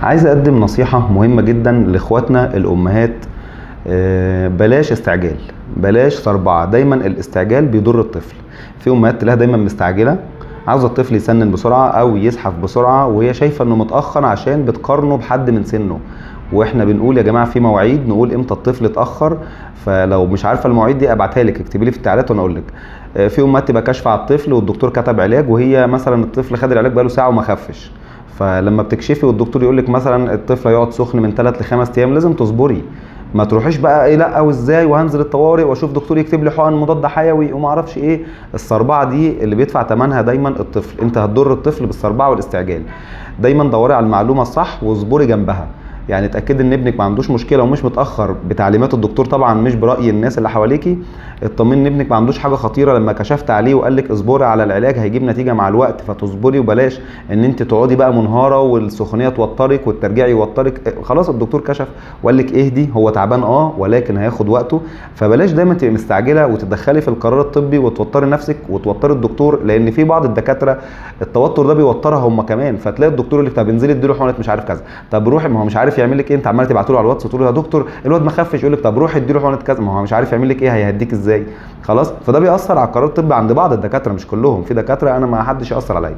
عايز اقدم نصيحة مهمة جدا لاخواتنا الامهات. بلاش استعجال، بلاش صربعة. دايما الاستعجال بيضر الطفل. في امهات تلاقيها دايما مستعجلة، عاوزة الطفل يسنن بسرعة او يزحف بسرعة، وهي شايفة انه متأخر عشان بتقارنه بحد من سنه. واحنا بنقول يا جماعة في مواعيد، نقول امتى الطفل اتأخر. فلو مش عارفة المواعيد دي ابعتها لك، اكتبي لي في التعليقات وانا اقول لك. في امهات تبقى كاشفة على الطفل والدكتور كتب علاج، وهي مثلا الطفل خد العلاج بقاله ساعة وما خفش. فلما بتكشفي والدكتور يقول لك مثلا الطفل هيقعد سخن من 3 ل 5 ايام، لازم تصبري. ما تروحيش بقى ايه لا وازاي وهنزل الطوارئ واشوف دكتور يكتب لي حقن مضاد حيوي وما اعرفش ايه. الصربعه دي اللي بيدفع ثمنها دايما الطفل. انت هتضر الطفل بالصربعه والاستعجال. دايما دوري على المعلومه الصح واصبري جنبها. يعني اتاكدي ان ابنك ما عندوش مشكله ومش متاخر بتعليمات الدكتور، طبعا مش براي الناس اللي حواليكي. اطمني ان ابنك ما عندوش حاجه خطيره لما كشفت عليه وقال لك اصبري على العلاج هيجيب نتيجه مع الوقت، فتصبري. وبلاش ان انت تقعدي بقى منهاره والسخونيه توترك والترجيع يوترك. خلاص الدكتور كشف وقال لك اهدي، هو تعبان ولكن هياخد وقته. فبلاش دايما تبقي مستعجله وتتدخلي في القرار الطبي وتوتري نفسك وتوتري الدكتور، لان في بعض الدكاتره التوتر ده بيوترها هم كمان. فتلاقي الدكتور اللي طب انزلي اديله حقنه مش عارف كذا، طب روحي، ما هو مش عارف يعمل لك ايه. انت عماله تبعتوا له على الواتس وتقول له يا دكتور الواد ما خفش، يقول لك طب روحي اديله حقنه كذا، ما هو مش عارف يعمل لك ايه، هيهديك ازاي؟ خلاص. فده بيأثر على القرار الطبي عند بعض الدكاتره، مش كلهم. في دكاتره انا ما حدش يأثر عليا.